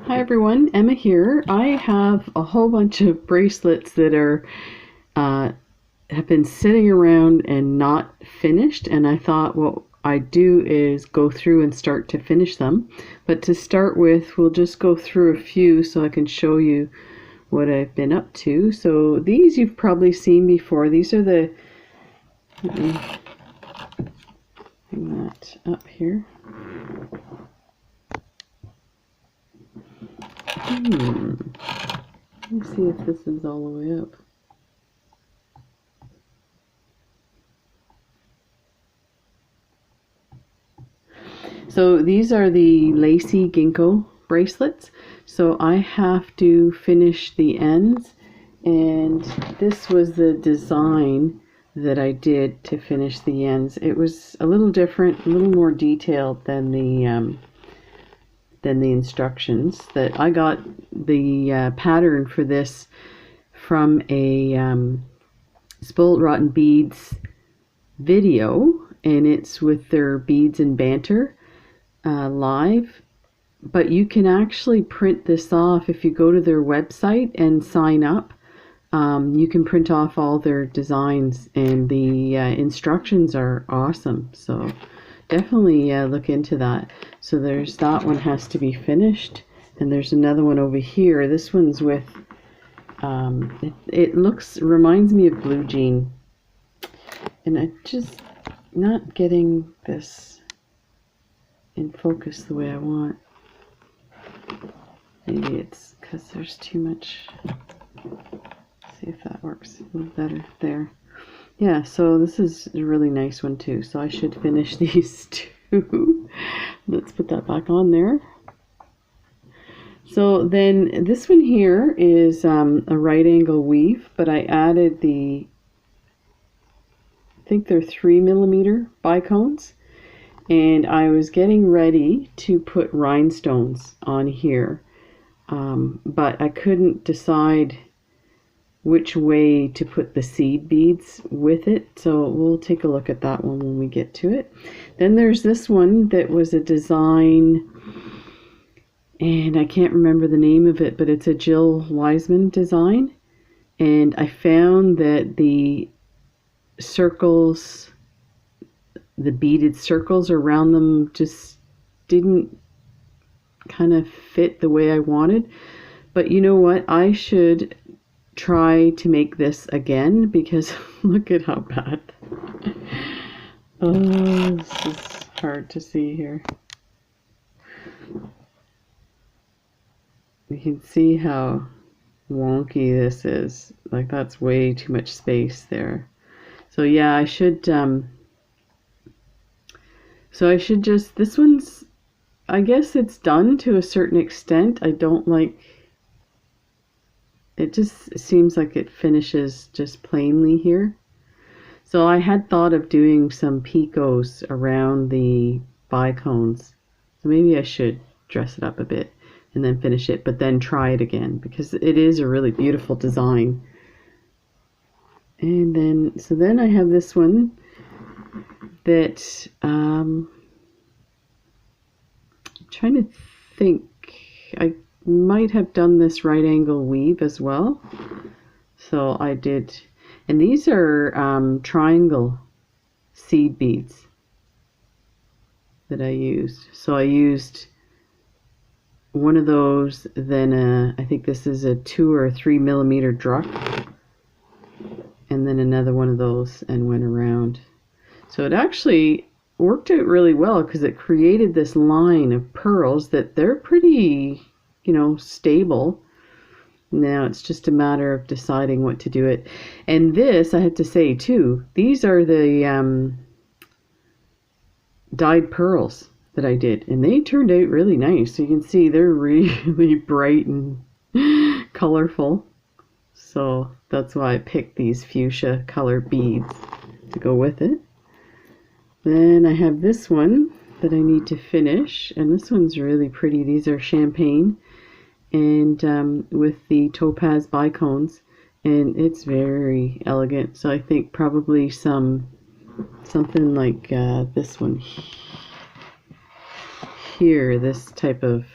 Hi everyone, Emma here. I have a whole bunch of bracelets that are have been sitting around and not finished, and I thought what I'd do is go through and start to finish them. But to start with, we'll just go through a few so I can show you what I've been up to. So these you've probably seen before. These are the, let me hang that up here. Let me see if this is all the way up. So these are the lacy ginkgo bracelets. So I have to finish the ends, and this was the design that I did to finish the ends. It was a little different, a little more detailed than the instructions. That I got the pattern for this from a Spoiled Rotten Beads video, and it's with their Beads and Banter live. But you can actually print this off if you go to their website and sign up. You can print off all their designs, and the instructions are awesome. So definitely look into that. So there's that one has to be finished, and there's another one over here. This one's with it reminds me of blue jean, and I just not getting this in focus the way I want. Maybe it's because there's too much. Let's see if that works a little better there. Yeah, so this is a really nice one too. So I should finish these two. Let's put that back on there. So then this one here is a right angle weave, but I added I think they're 3mm bicones. And I was getting ready to put rhinestones on here, but I couldn't decide which way to put the seed beads with it, so we'll take a look at that one when we get to it. Then there's this one that was a design, and I can't remember the name of it, but it's a Jill Wiseman design, and I found that the circles, the beaded circles around them, just didn't kind of fit the way I wanted. But you know what? I should try to make this again, because look at how bad. Oh, this is hard to see here. You can see how wonky this is. Like, that's way too much space there. So yeah, I should just, this one's, I guess it's done to a certain extent. I don't like, it just seems like it finishes just plainly here. So I had thought of doing some picos around the bicones. So maybe I should dress it up a bit and then finish it, but then try it again, because it is a really beautiful design. And then, so then I have this one that I'm trying to think, I might have done this right angle weave as well. So I did, and these are triangle seed beads that I used. So I used one of those, then I think this is a 2 or 3mm druck, and then another one of those, and went around. So it actually worked out really well, because it created this line of pearls that they're pretty, stable. Now it's just a matter of deciding what to do it. And this, I have to say too, these are the dyed pearls that I did, and they turned out really nice. So you can see they're really bright and colorful. So that's why I picked these fuchsia color beads to go with it. Then I have this one that I need to finish, and this one's really pretty. These are champagne, and with the topaz bicones, and it's very elegant. So I think probably something like this one here, this type of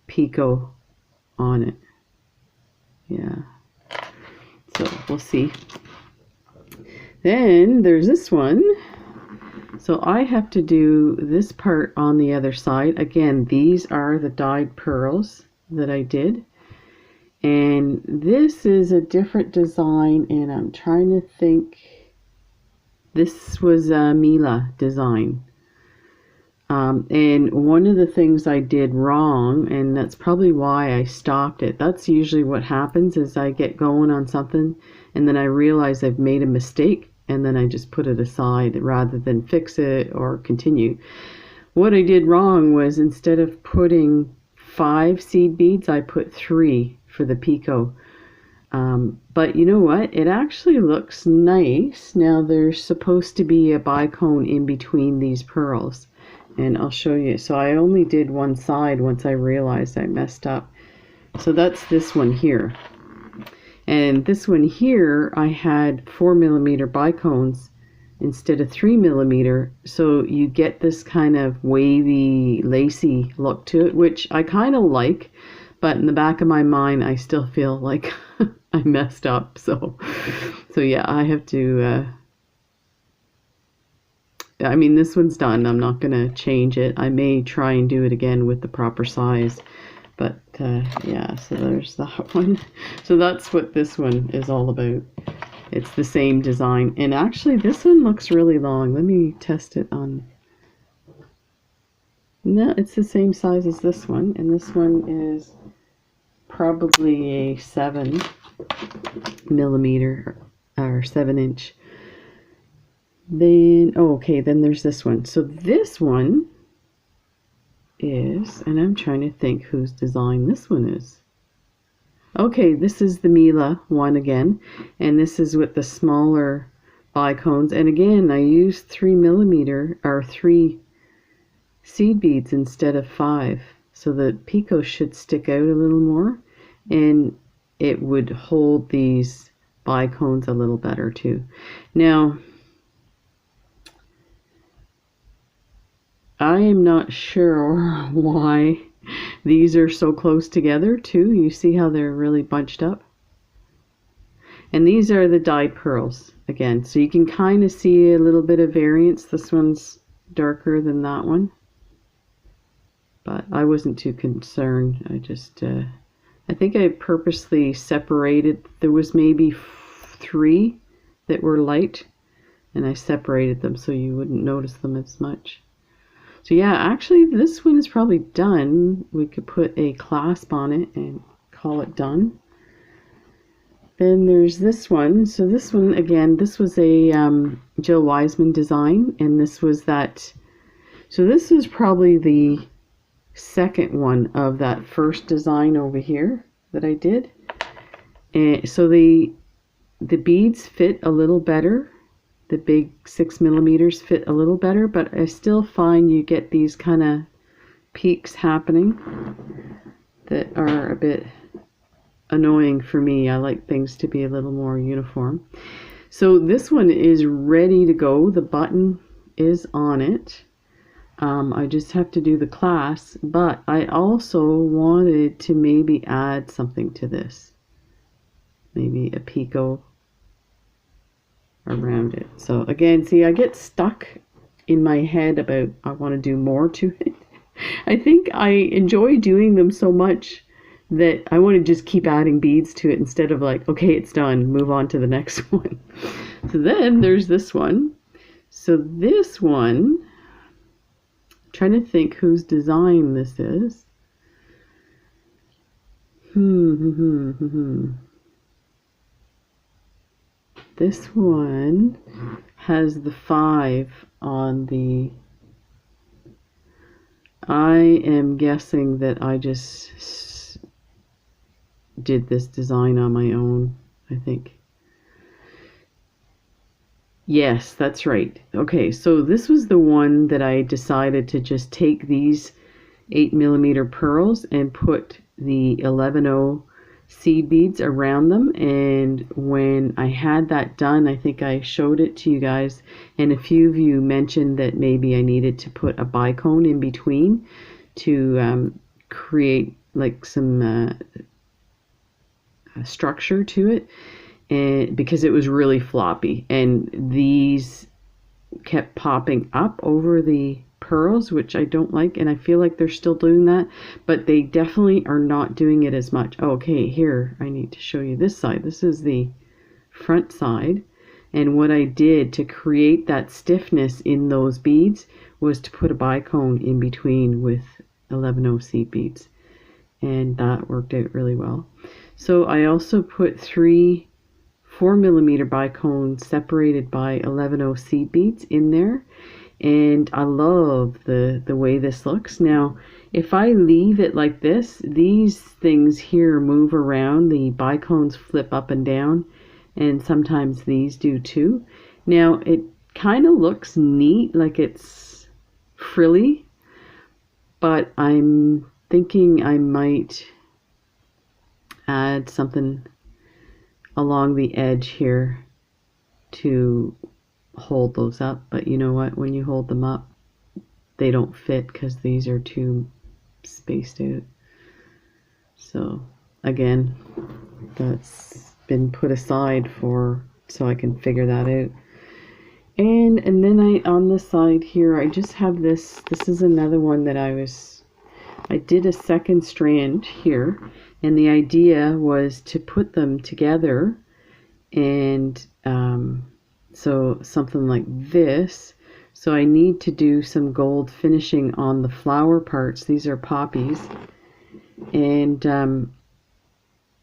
picot on it. Yeah, so we'll see. Then there's this one. So I have to do this part on the other side. Again, these are the dyed pearls that I did. And this is a different design, and I'm trying to think. This was a Mila design. And one of the things I did wrong, and that's probably why I stopped it. That's usually what happens, is I get going on something and then I realize I've made a mistake, and then I just put it aside rather than fix it or continue. What I did wrong was, instead of putting 5 seed beads, I put 3 for the picot. But you know what? It actually looks nice. Now there's supposed to be a bicone in between these pearls, and I'll show you. So I only did one side once I realized I messed up. So that's this one here. And this one here, I had 4mm bicones instead of 3mm, so you get this kind of wavy, lacy look to it, which I kind of like, but in the back of my mind, I still feel like I messed up. So yeah, I have to, I mean, this one's done. I'm not going to change it. I may try and do it again with the proper size. But yeah, so there's that one. So that's what this one is all about. It's the same design. And actually, this one looks really long. Let me test it on. No, it's the same size as this one. And this one is probably a 7mm or 7-inch. Then, oh, okay, then there's this one. So this one is, and I'm trying to think whose design this one is. Okay, this is the Mila one again, and this is with the smaller bicones. And again, I used 3mm or 3 seed beads instead of 5, so the picot should stick out a little more, and it would hold these bicones a little better too. Now, I am not sure why these are so close together too. You see how they're really bunched up? And these are the dyed pearls again. So you can kind of see a little bit of variance. This one's darker than that one. But I wasn't too concerned. I just, I think I purposely separated. There was maybe 3 that were light, and I separated them so you wouldn't notice them as much. So yeah, actually this one is probably done. We could put a clasp on it and call it done. Then there's this one. So this one, again, this was a Jill Wiseman design, and this was that. So this is probably the second one of that first design over here that I did. And so the beads fit a little better. The big 6mm fit a little better, but I still find you get these kind of peaks happening that are a bit annoying for me. I like things to be a little more uniform. So this one is ready to go. The button is on it. I just have to do the clasp, but I also wanted to maybe add something to this. Maybe a picot around it. So again, see, I get stuck in my head about I want to do more to it. I think I enjoy doing them so much that I want to just keep adding beads to it instead of like, okay, it's done, move on to the next one. So then there's this one. So this one, I'm trying to think whose design this is. This one has the 5 on the. I am guessing that I just did this design on my own, I think. Yes, that's right. Okay, so this was the one that I decided to just take these 8mm pearls and put the 11/0 seed beads around them. And when I had that done, I think I showed it to you guys, and a few of you mentioned that maybe I needed to put a bicone in between to create like some structure to it, and because it was really floppy, and these kept popping up over the pearls, which I don't like, and I feel like they're still doing that, but they definitely are not doing it as much. Okay, here I need to show you this side. This is the front side, and what I did to create that stiffness in those beads was to put a bicone in between with 11O seed beads, and that worked out really well. So I also put 3 4mm bicones separated by 11O seed beads in there, and I love the way this looks. Now if I leave it like this, these things here move around, the bicones flip up and down, and sometimes these do too. Now it kind of looks neat, like it's frilly, but I'm thinking I might add something along the edge here to hold those up. But you know what, when you hold them up, they don't fit because these are too spaced out. So again, that's been put aside for so I can figure that out. And then on the side here, I just have this is another one that I did a second strand here, and the idea was to put them together, and so something like this. So I need to do some gold finishing on the flower parts. These are poppies, and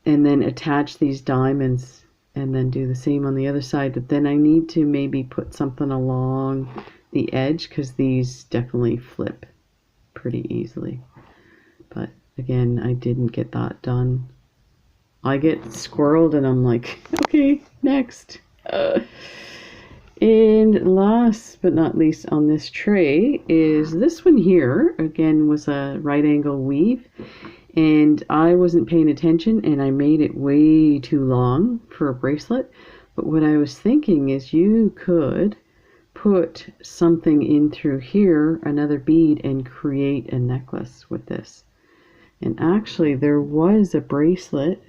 then attach these diamonds, and then do the same on the other side. But then I need to maybe put something along the edge, because these definitely flip pretty easily. But again, I didn't get that done. I get squirreled and I'm like, okay, next. And last but not least on this tray is this one here. Again, was a right angle weave, and I wasn't paying attention and I made it way too long for a bracelet. But what I was thinking is you could put something in through here, another bead, and create a necklace with this. And actually there was a bracelet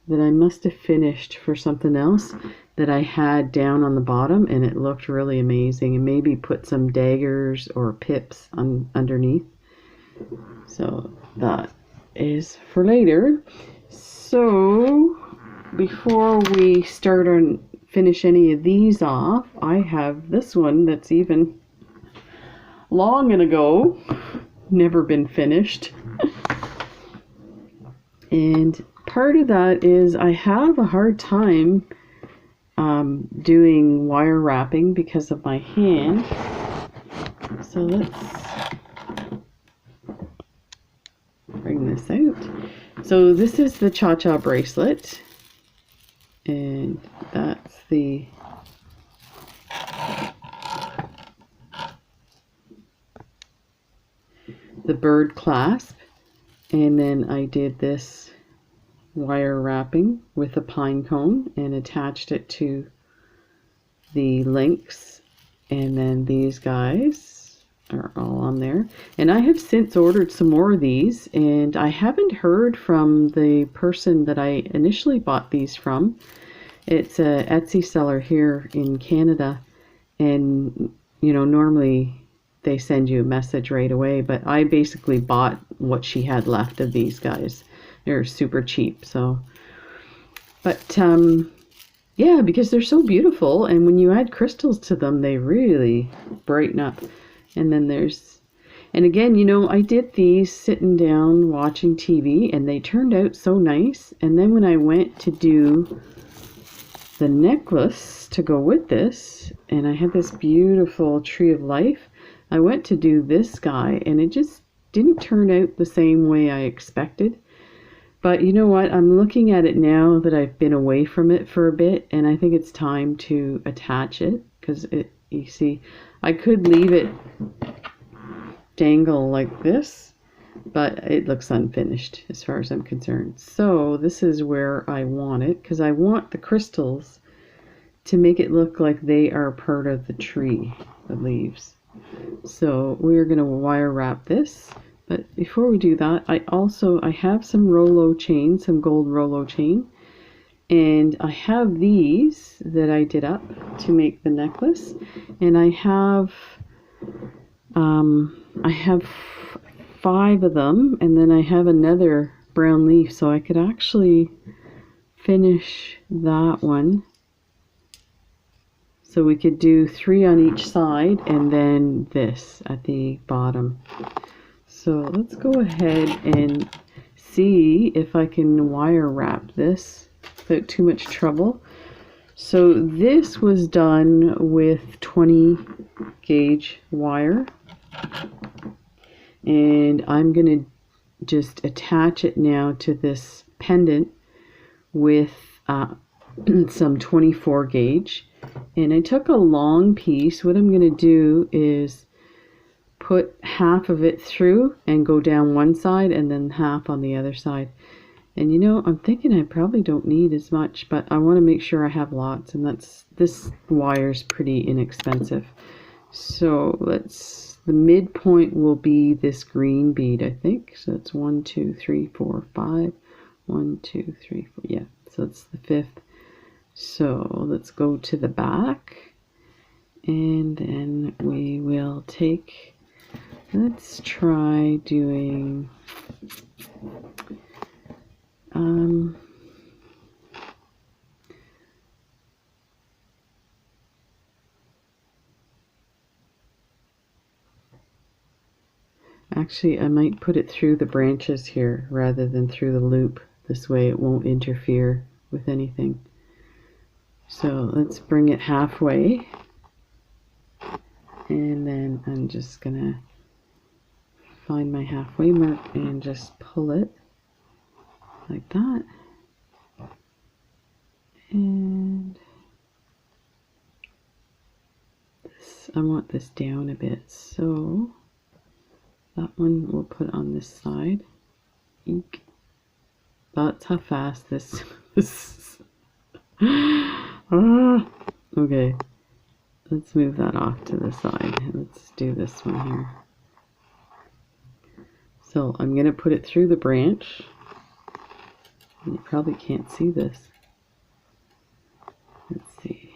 that I must have finished for something else that I had down on the bottom, and it looked really amazing, and maybe put some daggers or pips underneath. So that is for later. So before we start and finish any of these off, I have this one that's even long ago, never been finished. And part of that is I have a hard time doing wire wrapping because of my hand. So let's bring this out. So this is the cha-cha bracelet, and that's the bird clasp, and then I did this wire wrapping with a pine cone and attached it to the links, and then these guys are all on there. And I have since ordered some more of these, and I haven't heard from the person that I initially bought these from. It's a Etsy seller here in Canada, and you know, normally they send you a message right away, but I basically bought what she had left of these guys. They're super cheap, so. But yeah, because they're so beautiful, and when you add crystals to them, they really brighten up. And then and again, you know, I did these sitting down watching TV, and they turned out so nice. And then when I went to do the necklace to go with this, and I had this beautiful tree of life, I went to do this guy, and it just didn't turn out the same way I expected. But you know what, I'm looking at it now that I've been away from it for a bit, and I think it's time to attach it, because you see, I could leave it dangle like this, but it looks unfinished as far as I'm concerned. So this is where I want it, because I want the crystals to make it look like they are part of the tree, the leaves. So we're going to wire wrap this. But before we do that, I have some Rolo chain, some gold Rolo chain. And I have these that I did up to make the necklace. And I have 5 of them, and then I have another brown leaf, so I could actually finish that one. So we could do 3 on each side and then this at the bottom. So let's go ahead and see if I can wire wrap this without too much trouble. So this was done with 20 gauge wire, and I'm going to just attach it now to this pendant with some 24 gauge. And I took a long piece. What I'm going to do is put half of it through and go down one side and then half on the other side. And you know, I'm thinking I probably don't need as much, but I want to make sure I have lots, and this wire's pretty inexpensive. So the midpoint will be this green bead, I think. So it's 1, 2, 3, 4, 5. 1, 2, 3, 4. Yeah, so it's the 5th. So let's go to the back, and then we will take, let's try doing actually I might put it through the branches here rather than through the loop. This way it won't interfere with anything. So let's bring it halfway, and then I'm just gonna find my halfway mark and just pull it like that. And this, I want this down a bit, so that one we'll put on this side. Eek. That's how fast this okay, let's move that off to the side. Let's do this one here. So I'm going to put it through the branch. You probably can't see this. Let's see.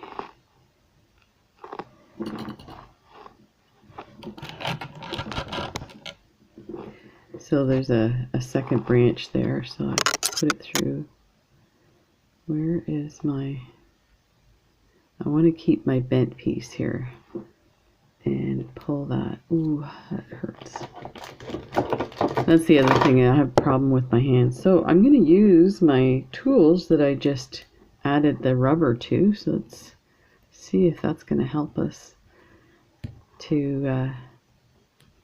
So there's a second branch there, so I put it through. Where is my... I want to keep my bent piece here and pull that. Ooh, that hurts. That's the other thing, I have a problem with my hands. So I'm going to use my tools that I just added the rubber to. So let's see if that's going to help us to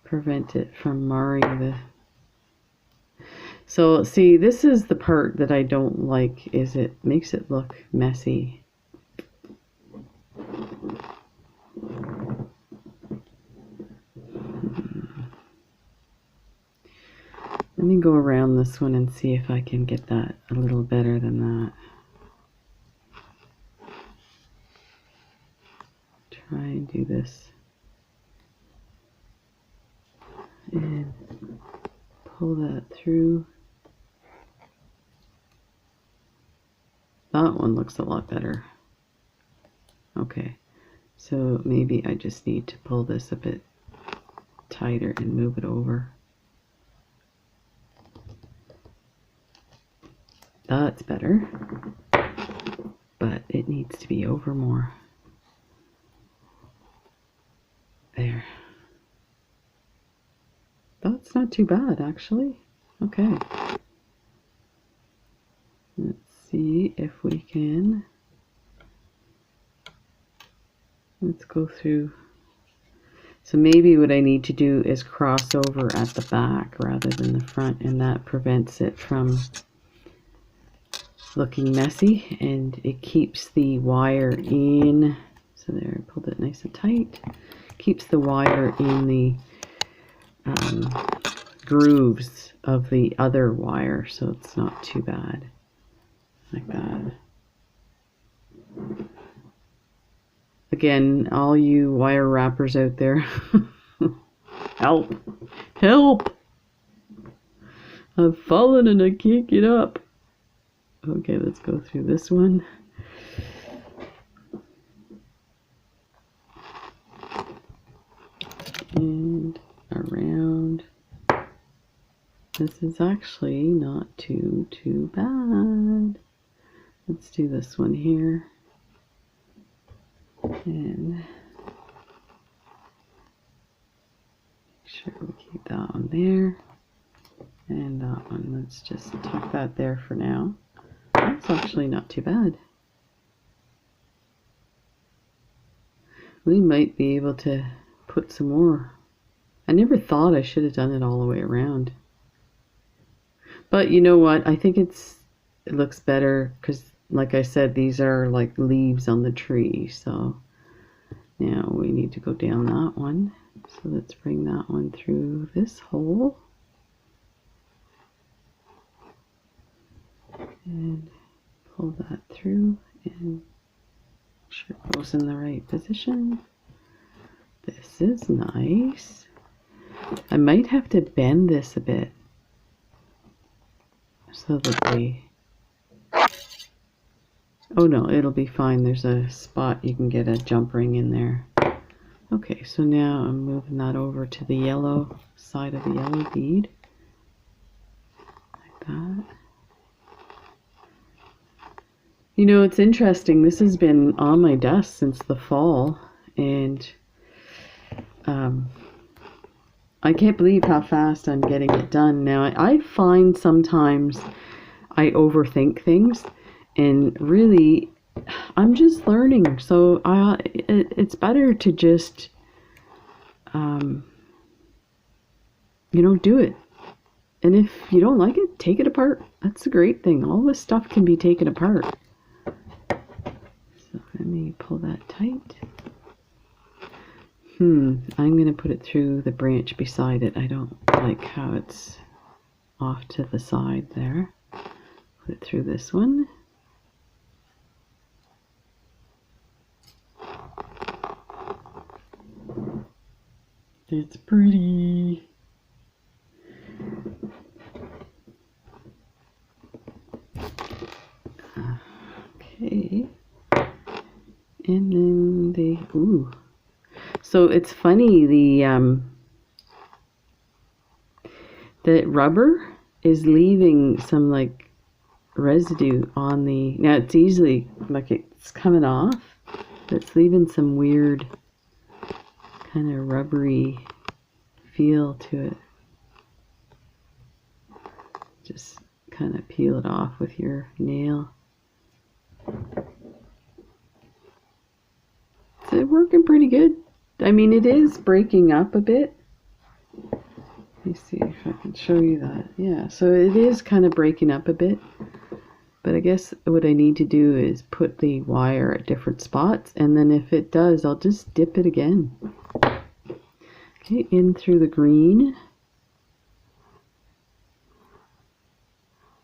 prevent it from marring the... So see, this is the part that I don't like, is it makes it look messy. Let me go around this one and see if I can get that a little better than that. Try and do this. And pull that through. That one looks a lot better. Okay, so maybe I just need to pull this a bit tighter and move it over. That's better, but it needs to be over more. There. That's not too bad, actually. Okay. Let's see if we can. Let's go through. So maybe what I need to do is cross over at the back rather than the front, and that prevents it from looking messy, and it keeps the wire in. So there, I pulled it nice and tight. Keeps the wire in the grooves of the other wire, so it's not too bad. Like that. Again, all you wire wrappers out there, help! Help! I've fallen and I can't get up. Okay, let's go through this one. And around. This is actually not too bad. Let's do this one here. And make sure we keep that one there. And that one, let's just tuck that there for now. That's actually not too bad. We might be able to put some more. I never thought I should have done it all the way around. But you know what? I think it looks better because, like I said, these are like leaves on the tree. So now we need to go down that one. So let's bring that one through this hole. And pull that through and make sure it goes in the right position. This is nice. I might have to bend this a bit so that they... Oh no, it'll be fine. There's a spot you can get a jump ring in there. Okay, so now I'm moving that over to the yellow side of the yellow bead. Like that. You know, it's interesting. This has been on my desk since the fall, and I can't believe how fast I'm getting it done now. I find sometimes I overthink things, and really, I'm just learning. So it's better to just, you know, do it. And if you don't like it, take it apart. That's the great thing. All this stuff can be taken apart. So let me pull that tight. I'm going to put it through the branch beside it. I don't like how it's off to the side there. Put it through this one. It's pretty. Okay. And then they, ooh. So it's funny, the rubber is leaving some like residue on the, now it's easily, like it's coming off, but it's leaving some weird kind of rubbery feel to it. Just kind of peel it off with your nail. So it's working pretty good. I mean, it is breaking up a bit. Let me see if I can show you that. Yeah, so it is kind of breaking up a bit. But I guess what I need to do is put the wire at different spots, and then if it does, I'll just dip it again. Okay, in through the green.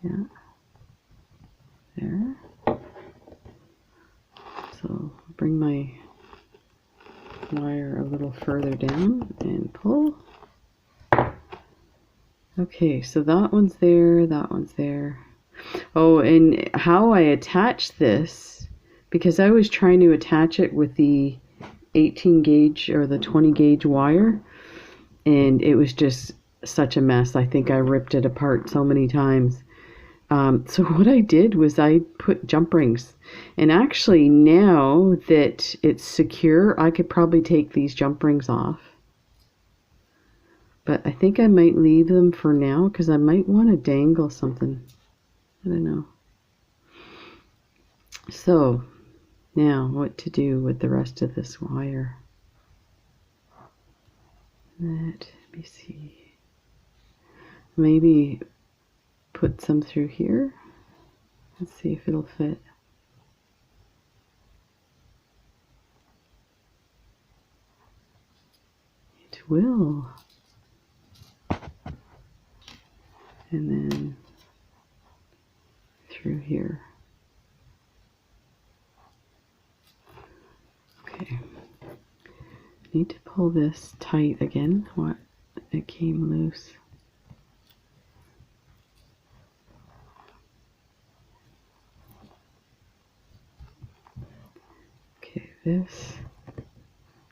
Yeah. There. So bring my wire a little further down and pull. Okay, so that one's there, that one's there. Oh, and how I attach this, because I was trying to attach it with the 18 gauge or the 20 gauge wire, and it was just such a mess. I think I ripped it apart so many times. So what I did was I put jump rings, and actually now that it's secure, I could probably take these jump rings off. But I think I might leave them for now because I might want to dangle something. I don't know. So now what to do with the rest of this wire. Let me see. Maybe put some through here. Let's see if it'll fit. It will. And then through here. Okay. Need to pull this tight again. What? It came loose. this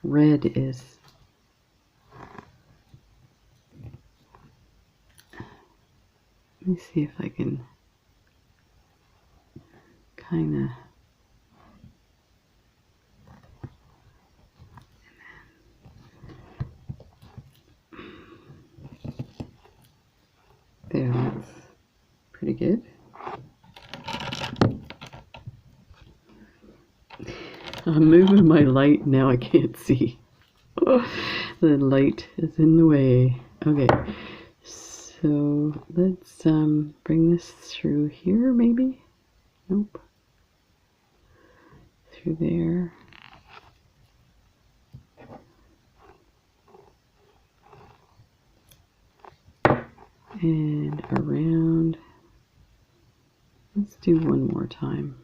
red is let me see if I can kind of there, that's pretty good. I'm moving my light now, I can't see. The light is in the way. Okay, so let's bring this through here maybe. Nope. Through there. And around. Let's do one more time.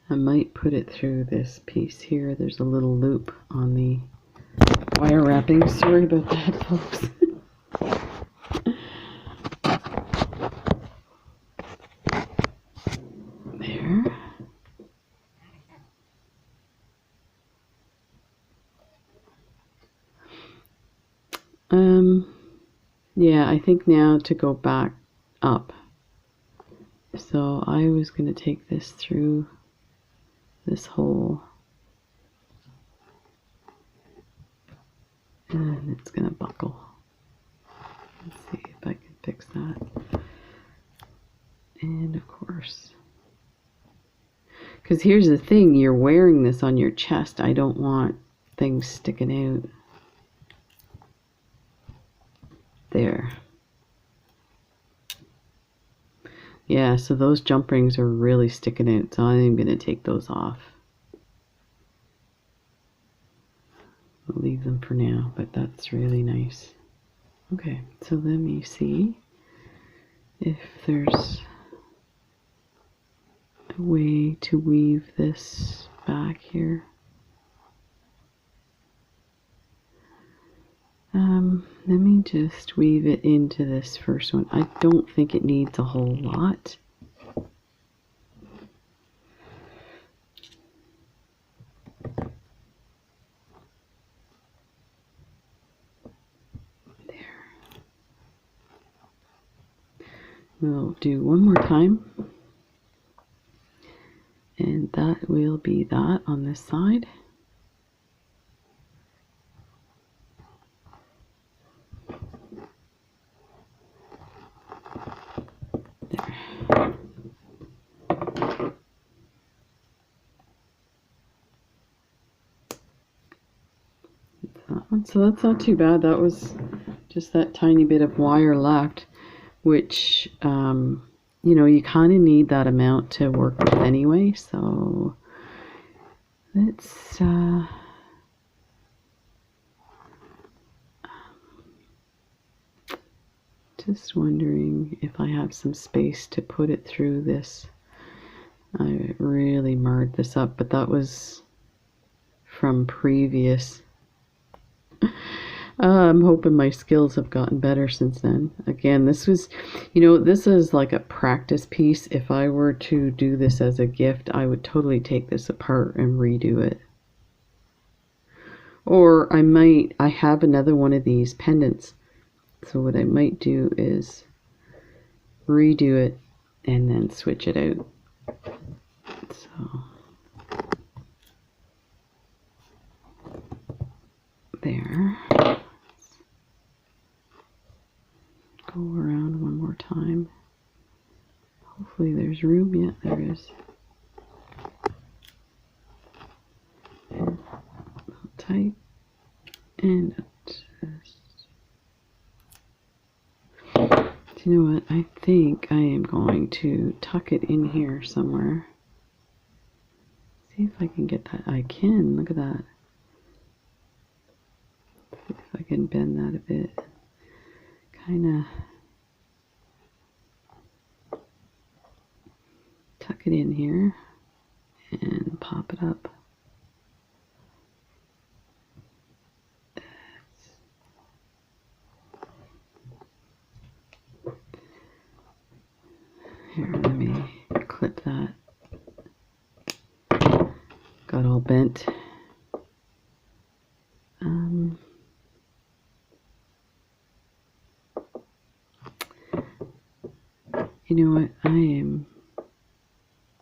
I might put it through this piece here. There's a little loop on the wire wrapping. Sorry about that, folks. There. Yeah, I think now to go back up. So I was going to take this through this hole. And it's going to buckle. Let's see if I can fix that. And of course, because here's the thing, you're wearing this on your chest. I don't want things sticking out. There. Yeah, so those jump rings are really sticking out, so I'm going to take those off. I'll leave them for now, but that's really nice. Okay, so let me see if there's a way to weave this back here. Let me just weave it into this first one. I don't think it needs a whole lot. There. We'll do one more time. And that will be that on this side. So that's not too bad. That was just that tiny bit of wire left, which, you know, you kind of need that amount to work with anyway. So let's, just wondering if I have some space to put it through this. I really marred this up, but that was from previous. I'm hoping my skills have gotten better since then. Again, this was, you know, this is like a practice piece. If I were to do this as a gift, I would totally take this apart and redo it. Or I have another one of these pendants. So what I might do is redo it and then switch it out. So there. Go around one more time. Hopefully there's room. Yeah, there is. And a little tight. And just... Do you know what? I think I am going to tuck it in here somewhere. See if I can get that. I can. Look at that. See if I can bend that a bit. Kind of tuck it in here and pop it up. Here, let me clip that. Got all bent. You know what? I am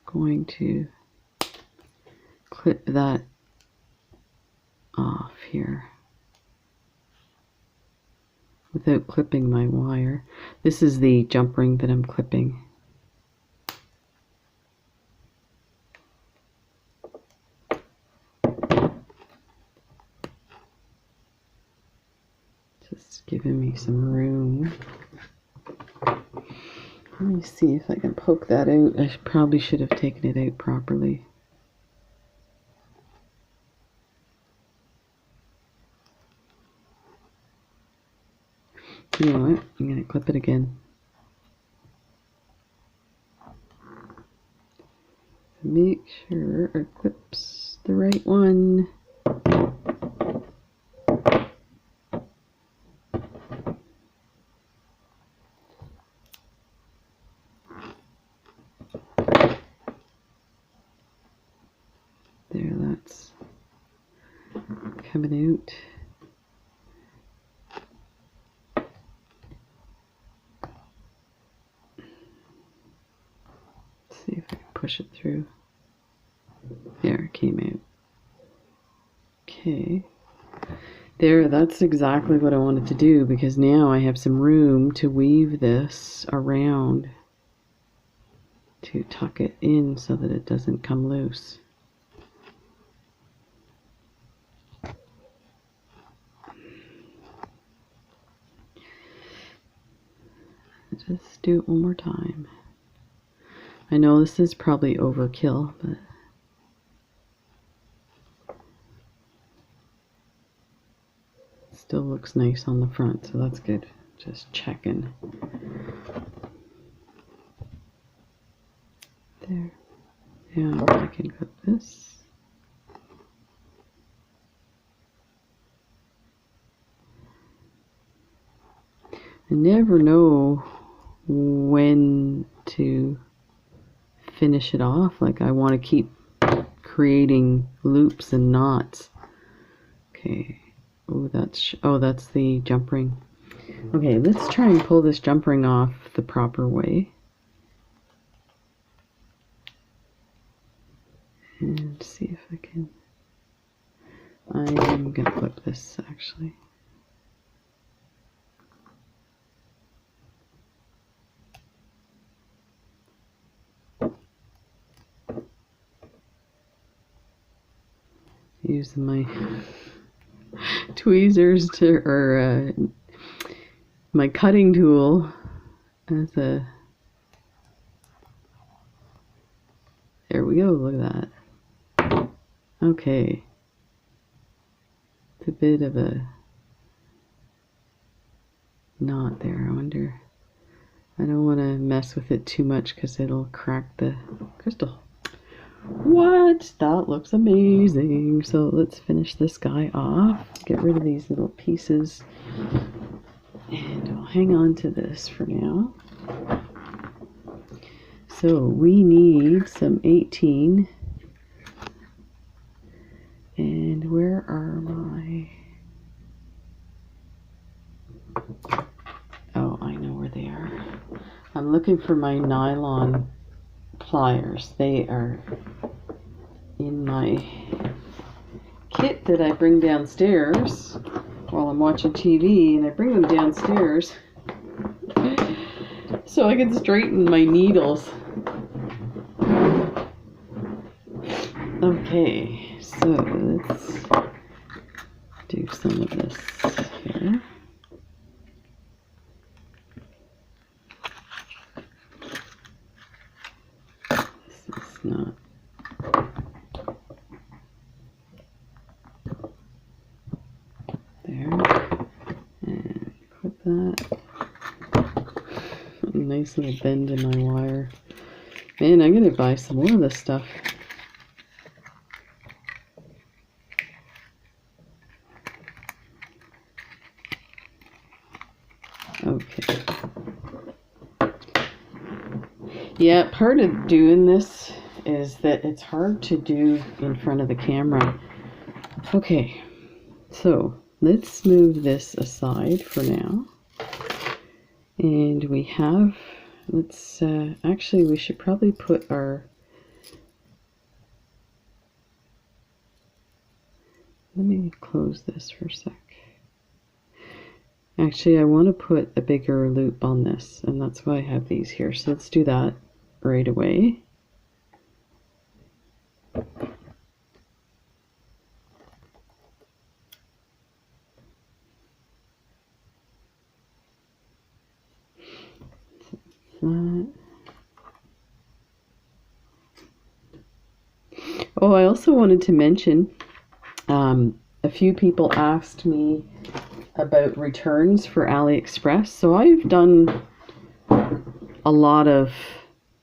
going to clip that off here without clipping my wire. This is the jump ring that I'm clipping. Just giving me some room. Let me see if I can poke that out. I probably should have taken it out properly. You know what? I'm going to clip it again. Make sure it clips the right one. There, that's coming out. Let's see if I can push it through. There, it came out. Okay. There, that's exactly what I wanted to do, because now I have some room to weave this around to tuck it in so that it doesn't come loose. Just do it one more time. I know this is probably overkill, but it still looks nice on the front, so that's good. Just checking. There. Now I can clip this. I never know when to finish it off. Like, I want to keep creating loops and knots. Okay. Oh, that's the jump ring. Okay, let's try and pull this jump ring off the proper way. And see if I can. I'm gonna clip this actually. Using my tweezers or my cutting tool as a. There we go. Look at that. Okay. It's a bit of a knot there. I wonder. I don't want to mess with it too much because it'll crack the crystal. What? That looks amazing. So let's finish this guy off. Get rid of these little pieces. And I'll hang on to this for now. So we need some 18. And where are my... Oh, I know where they are. I'm looking for my nylon pliers. They are in my kit that I bring downstairs while I'm watching TV, and I bring them downstairs so I can straighten my needles. Okay, so let's do some of this here. Not there, and clip that. A nice little bend in my wire. Man, I'm gonna buy some more of this stuff. Okay. Yeah, part of doing this is that it's hard to do in front of the camera. Okay, so let's move this aside for now. And we have, let's, actually we should probably put our, let me close this for a sec. Actually, I want to put a bigger loop on this, and that's why I have these here. So let's do that right away. That. Oh, I also wanted to mention, a few people asked me about returns for Aliexpress. So I've done a lot of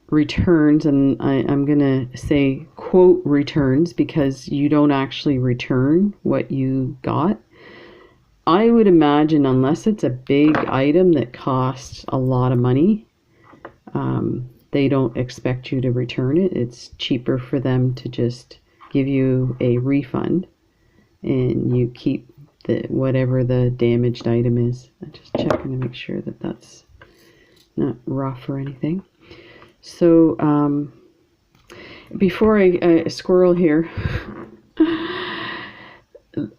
returns, and I'm going to say quote returns because you don't actually return what you got. I would imagine unless it's a big item that costs a lot of money, they don't expect you to return it. It's cheaper for them to just give you a refund and you keep the whatever the damaged item is. I'm just checking to make sure that that's not rough or anything. So before I squirrel here,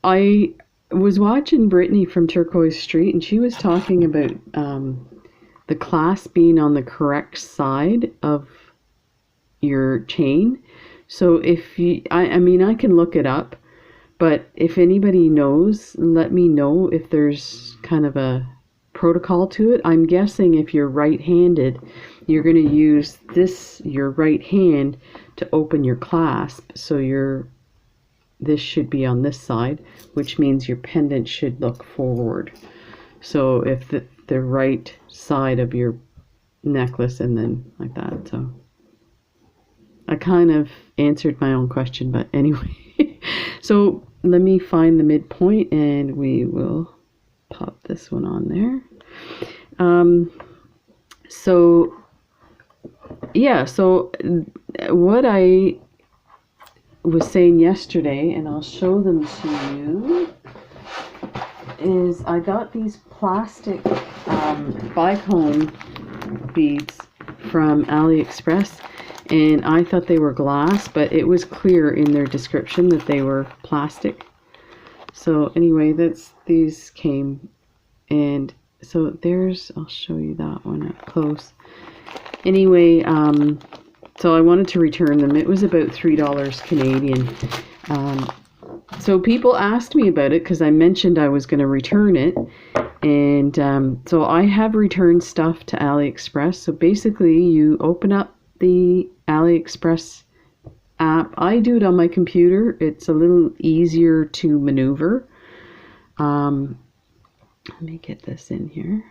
I was watching Brittany from Turquoise Street, and she was talking about the clasp being on the correct side of your chain. So if you, I mean, I can look it up, but if anybody knows, let me know if there's kind of a protocol to it. I'm guessing if you're right-handed, you're going to use your right hand to open your clasp. So this should be on this side, which means your pendant should look forward. So if the right side of your necklace, and then like that. So I kind of answered my own question, but anyway. So let me find the midpoint and we will pop this one on there. So yeah, so what I was saying yesterday, and I'll show them to you, is I got these plastic bicone beads from Aliexpress, and I thought they were glass, but it was clear in their description that they were plastic. So anyway, these came, and so I'll show you that one up close. Anyway, so I wanted to return them. It was about $3 Canadian. So people asked me about it because I mentioned I was going to return it. And so I have returned stuff to Aliexpress. So basically you open up the Aliexpress app. I do it on my computer. It's a little easier to maneuver. Let me get this in here.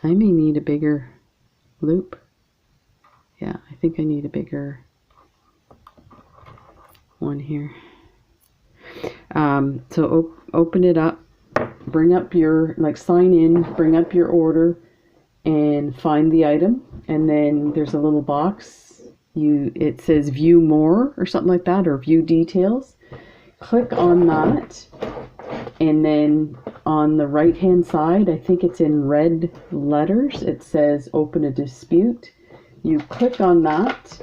I may need a bigger loop. Yeah, I think I need a bigger one here. So open it up, bring up your, sign in, bring up your order, and find the item. And then there's a little box. It says view more or something like that, or view details. Click on that. And then on the right hand side, I think it's in red letters, it says open a dispute. You click on that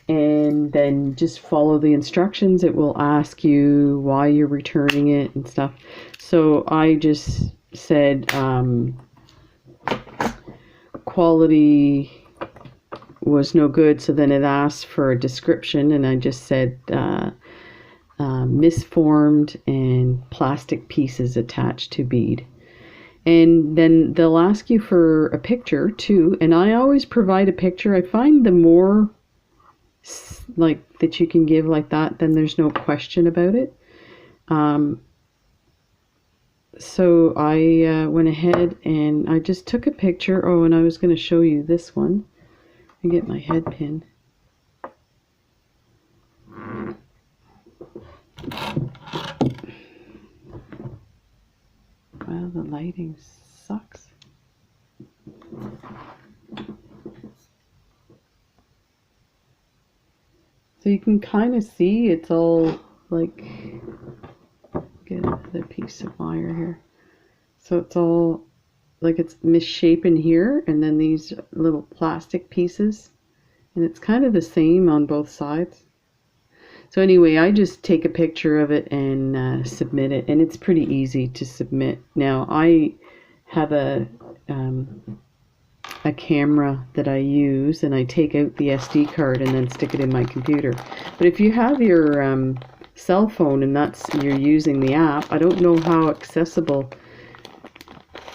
and then just follow the instructions. It will ask you why you're returning it and stuff. So I just said quality was no good, so then it asked for a description, and I just said misformed and plastic pieces attached to bead. And then they'll ask you for a picture too, and I always provide a picture. I find the more that you can give like that, then there's no question about it. So I went ahead and I just took a picture. Oh, and I was going to show you this one. I get my head pin. Well, the lighting sucks. So you can kind of see it's all like, get another piece of wire here. So it's all like it's misshapen here, and then these little plastic pieces, and it's kind of the same on both sides. So anyway, I just take a picture of it and submit it, and it's pretty easy to submit. Now I have a camera that I use, and I take out the SD card and then stick it in my computer. But if you have your cell phone and you're using the app, I don't know how accessible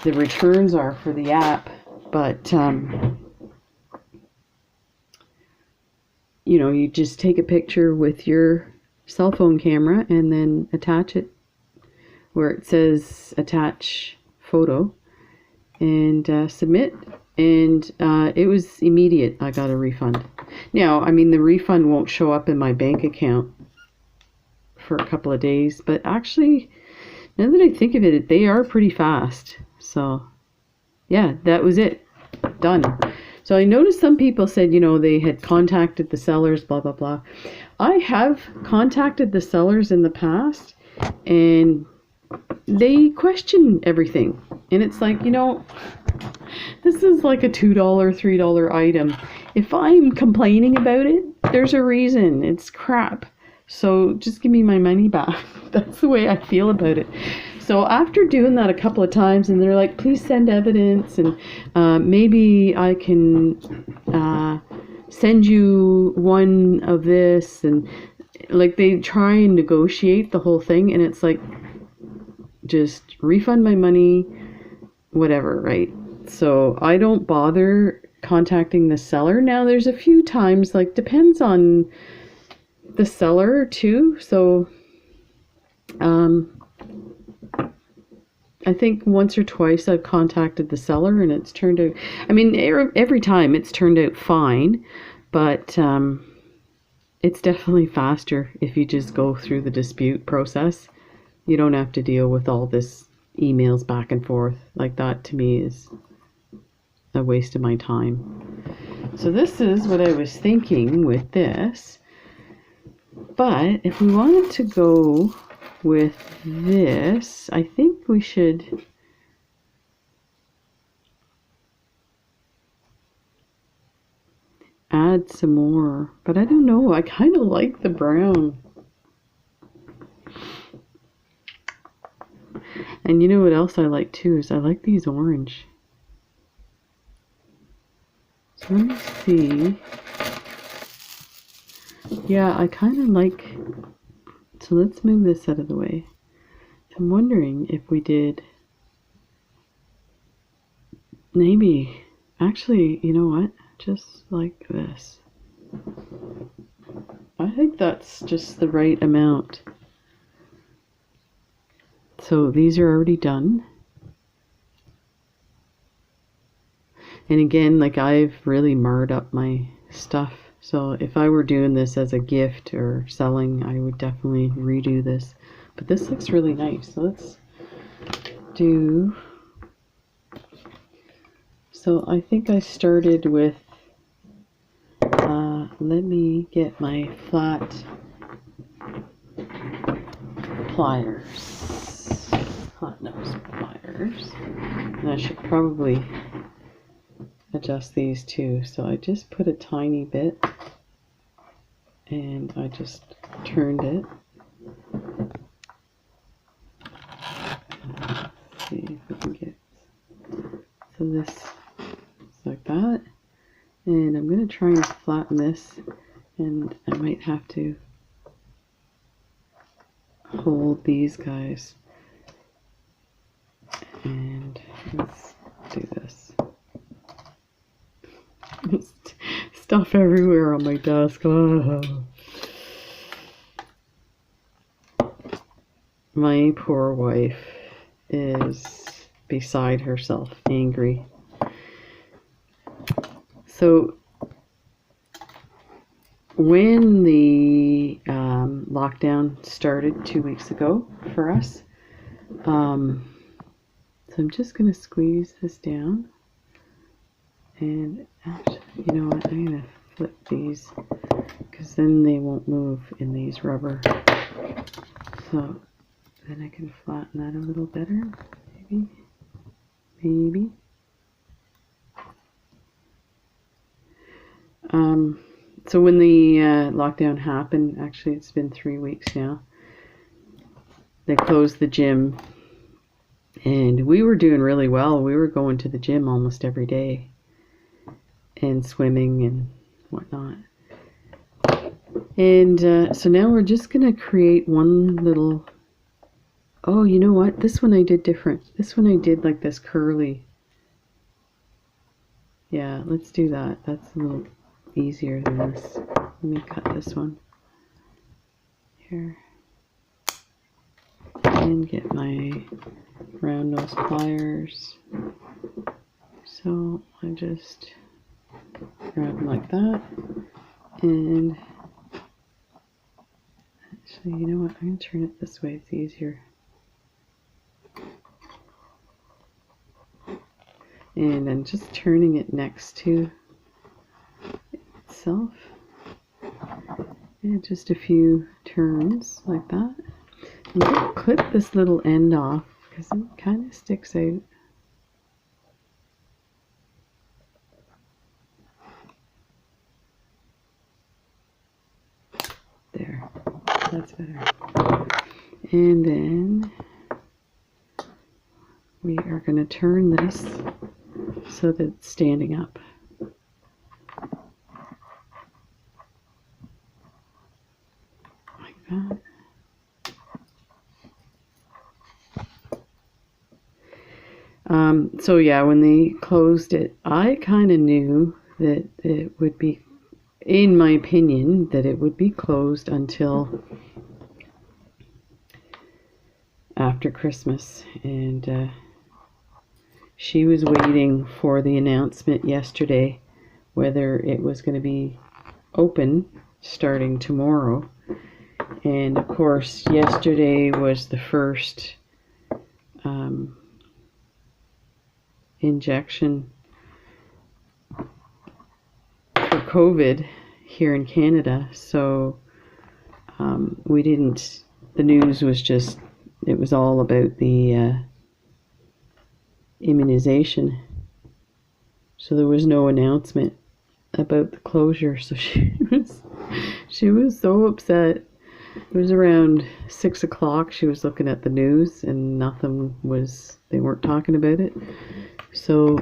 the returns are for the app, but you know, you just take a picture with your cell phone camera and then attach it where it says attach photo and submit. And it was immediate. I got a refund. Now, I mean, the refund won't show up in my bank account for a couple of days, but actually, now that I think of it, they are pretty fast. So yeah, that was it. Done. So I noticed some people said, you know, they had contacted the sellers, blah, blah, blah. I have contacted the sellers in the past, and they question everything. And it's like, you know, this is like a $2, $3 item. If I'm complaining about it, there's a reason. It's crap. So just give me my money back. That's the way I feel about it. So after doing that a couple of times, and they're like, please send evidence, and maybe I can send you one of this, and like they try and negotiate the whole thing, and it's like, just refund my money, whatever, right? So I don't bother contacting the seller. Now there's a few times, like, depends on the seller too. So I think once or twice I've contacted the seller, and it's turned out, I mean, every time it's turned out fine, but it's definitely faster if you just go through the dispute process. You don't have to deal with all this emails back and forth. Like, that to me is a waste of my time. So this is what I was thinking with this. But if we wanted to go with this, I think we should add some more. But I don't know, I kind of like the brown. And you know what else I like too, is I like these orange. So let me see. Yeah, I kind of like, so let's move this out of the way. I'm wondering if we did, maybe, actually, you know what, just like this. I think that's just the right amount. So these are already done. And again, like, I've really marred up my stuff. So if I were doing this as a gift or selling, I would definitely redo this. But this looks really nice. So let's do, so I think I started with, let me get my flat pliers, flat nose pliers. And I should probably adjust these too. So I just put a tiny bit, and I just turned it. Let's see if we can get, so this is like that, and I'm going to try and flatten this, and I might have to hold these guys, and let's do this. Stuff everywhere on my desk. Oh. My poor wife is beside herself, angry. So when the lockdown started 2 weeks ago for us, so I'm just going to squeeze this down. And actually, you know what, I'm going to flip these, because then they won't move in these rubber. So then I can flatten that a little better, maybe. So when the lockdown happened, actually it's been 3 weeks now, they closed the gym, and we were doing really well. We were going to the gym almost every day and swimming and whatnot. And so now we're just going to create one little, oh, you know what? This one I did different. This one I did like this curly. Yeah, let's do that. That's a little easier than this. Let me cut this one here and get my round nose pliers. So I just grab them like that, and actually, you know what, I'm going to turn it this way, it's easier. And I'm just turning it next to itself, and just a few turns like that. I'm going to clip this little end off because it kind of sticks out. There, that's better. And then we are going to turn this so that it's standing up. Like that. So yeah, when they closed it, I kind of knew that it would be, in my opinion, that it would be closed until after Christmas. And she was waiting for the announcement yesterday whether it was going to be open starting tomorrow. And of course, yesterday was the first injection for COVID here in Canada. So we didn't, the news was just, it was all about the immunization. So there was no announcement about the closure. So she was so upset. It was around 6 o'clock. She was looking at the news and nothing was, they weren't talking about it. So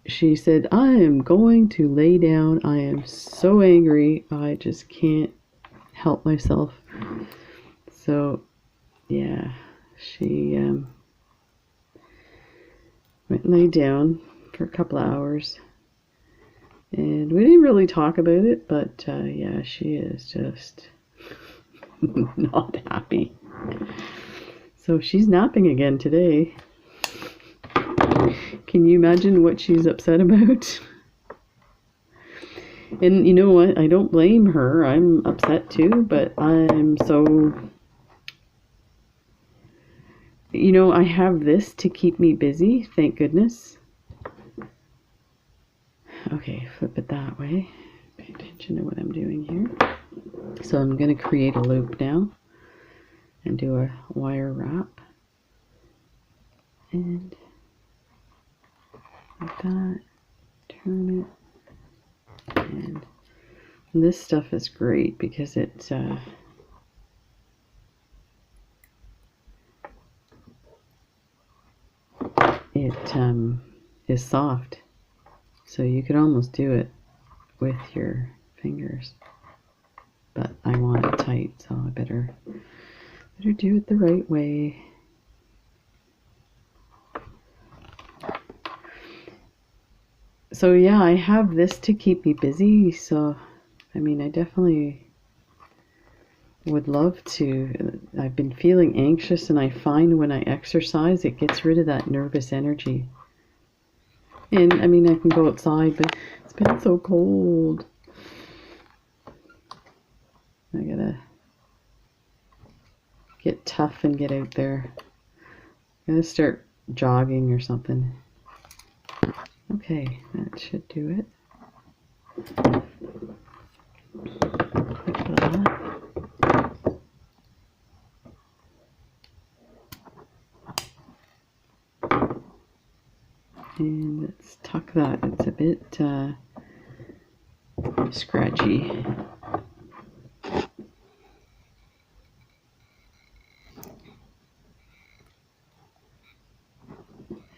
she said, I am going to lay down. I am so angry. I just can't help myself. So yeah, she went and lay down for a couple of hours. And we didn't really talk about it, but yeah, she is just not happy. So she's napping again today. Can you imagine what she's upset about? And you know what? I don't blame her. I'm upset too, but I'm so... You know, I have this to keep me busy, thank goodness. Okay, flip it that way. Pay attention to what I'm doing here. So I'm going to create a loop now and do a wire wrap. And like that, turn it, and this stuff is great because it is soft, so you could almost do it with your fingers, but I want it tight, so I better do it the right way. So yeah, I have this to keep me busy, so I mean, I definitely would love to. I've been feeling anxious, and I find when I exercise, it gets rid of that nervous energy. And I mean, I can go outside, but it's been so cold. I gotta get tough and get out there. I gotta start jogging or something. Okay, that should do it. And let's tuck that. It's a bit scratchy.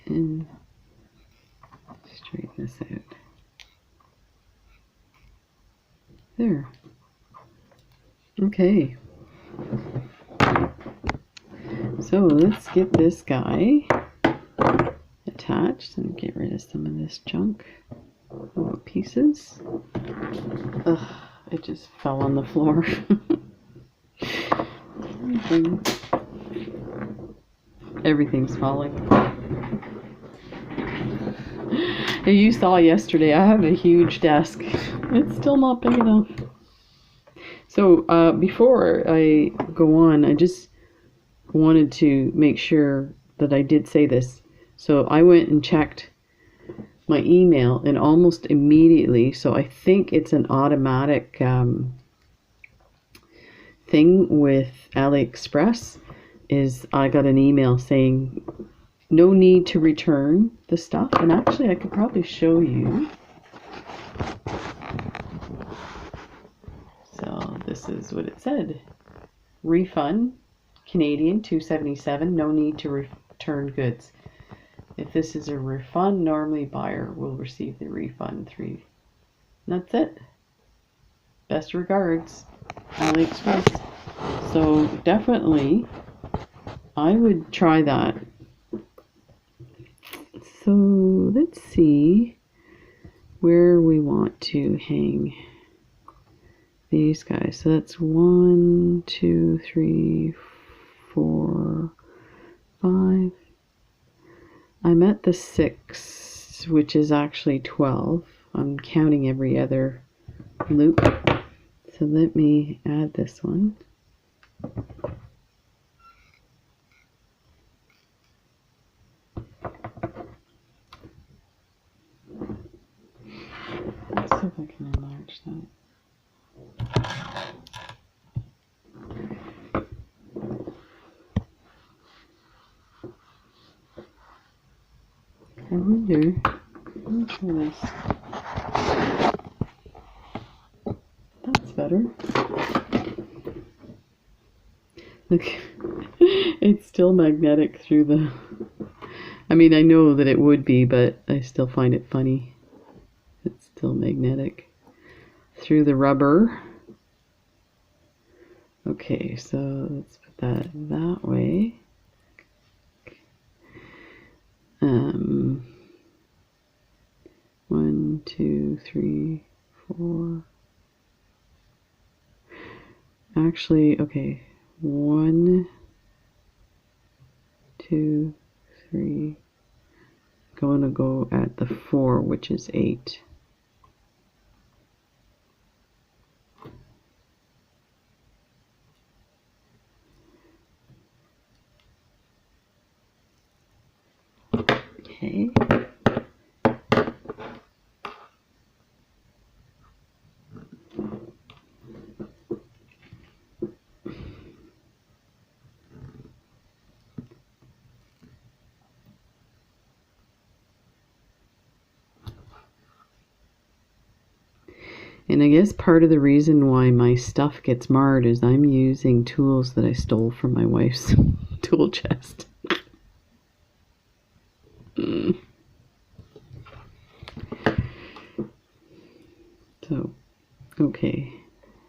And straighten this out. There. Okay. So let's get this guy attached and get rid of some of this junk. Little pieces. Ugh, it just fell on the floor. Everything's falling. You saw yesterday, I have a huge desk. It's still not big enough. So before I go on, I just wanted to make sure that I did say this. So I went and checked my email, and almost immediately, so I think it's an automatic thing with Aliexpress, is I got an email saying no need to return the stuff. And actually I could probably show you. So this is what it said. Refund, Canadian, $2.77, no need to return goods. If this is a refund, normally buyer will receive the refund. And that's it. Best regards, Aliexpress. So definitely, I would try that. So let's see where we want to hang these guys. So that's 1, 2, 3, 4, 5. I'm at the 6, which is actually 12. I'm counting every other loop. So let me add this one. Let's see if I can enlarge that. I wonder, let me try this. That's better. Look, it's still magnetic through the, I mean, I know that it would be, but I still find it funny. It's still magnetic through the rubber. Okay, so let's put that way. 1, 2, 3, 4. Actually, okay. 1, 2, 3. Going to go at the 4, which is 8. Okay. And I guess part of the reason why my stuff gets marred is I'm using tools that I stole from my wife's tool chest. So, okay.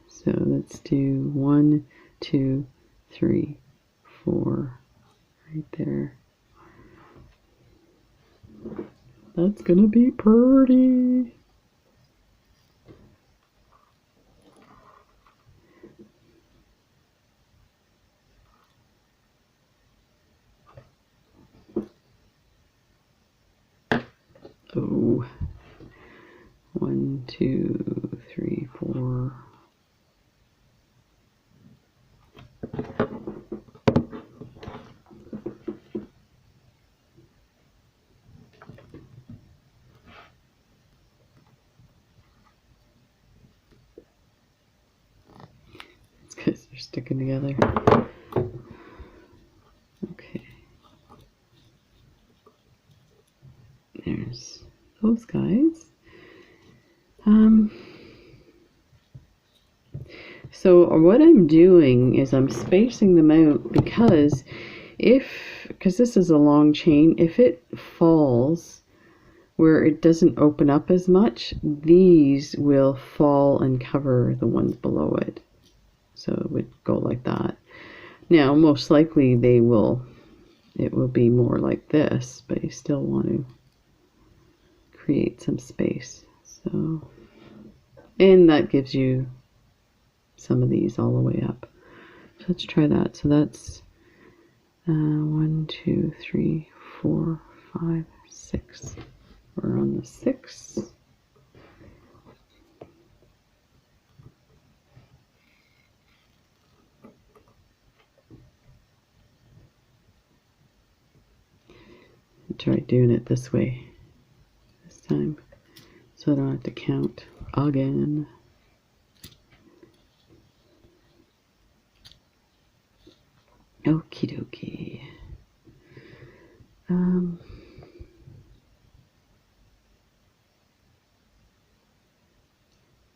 So let's do 1, 2, 3, 4 right there. That's gonna be pretty. Oh, 1, 2, 3, 4. sticking together. Okay. There's those guys. So what I'm doing is I'm spacing them out because this is a long chain, if it falls where it doesn't open up as much, these will fall and cover the ones below it. So it would go like that. Now, most likely it will be more like this, but you still want to create some space. So, and that gives you some of these all the way up. So let's try that. So that's 1, 2, 3, 4, 5, 6. We're on the 6. Try doing it this way this time, so I don't have to count again. Okie dokie.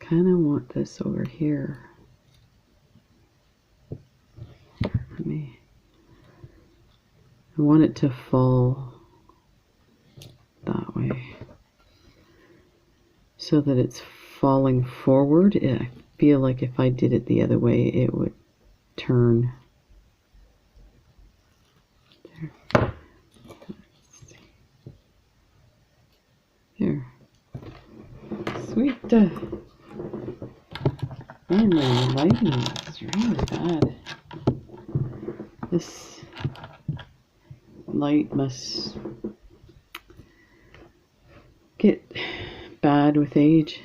Kind of want this over here. I want it to fall that way so that it's falling forward. I feel like if I did it the other way, it would turn. There. Sweet. Man, the lighting is really bad. This light must get bad with age.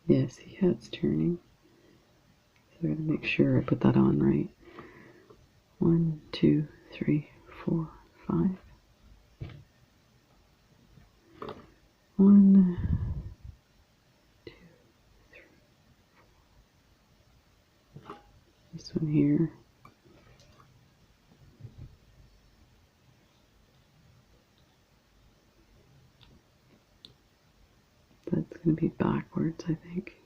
Yeah, see how it's turning? So I gotta make sure I put that on right. 1, 2, 3, 4, 5. 1, 2, 3, 4. This one here. That's going to be backwards, I think.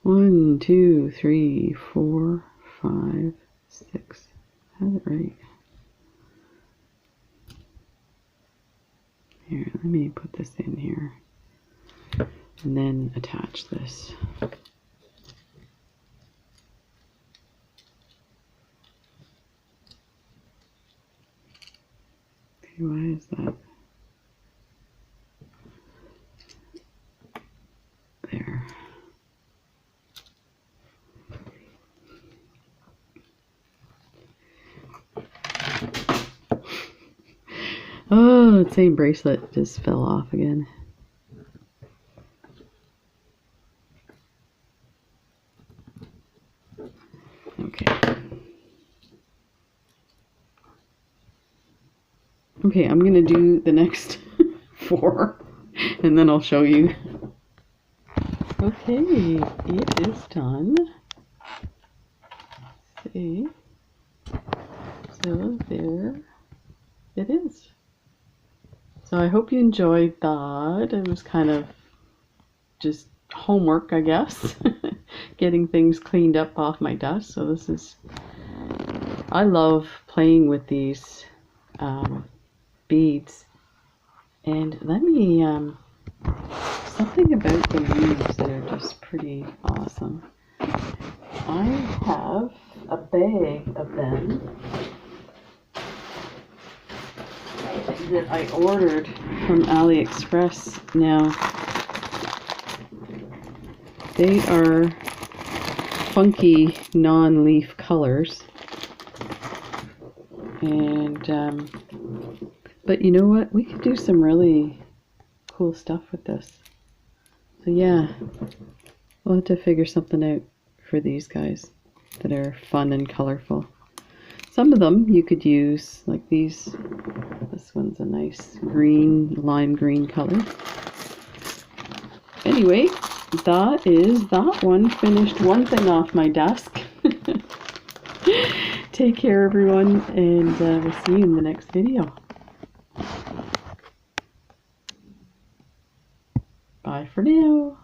One, 2, 3, 4, 5, 6. Have it right. Here, let me put this in here. And then attach this. Okay, why is that? There. Oh, the same bracelet just fell off again. Okay. Okay, I'm gonna do the next 4 and then I'll show you. Okay, it is done. Let's see. So there it is. So I hope you enjoyed that. It was kind of just homework, I guess. Getting things cleaned up off my desk. So this is, I love playing with these beads. And let me, something about the leaves that are just pretty awesome. I have a bag of them that I ordered from Aliexpress. Now, they are funky non-leaf colors. And, but you know what? We could do some really cool stuff with this. So yeah, we'll have to figure something out for these guys that are fun and colorful. Some of them you could use, like these. This one's a nice green, lime green color. Anyway, that is that one. Finished one thing off my desk. Take care, everyone, and we'll see you in the next video. Bye for now.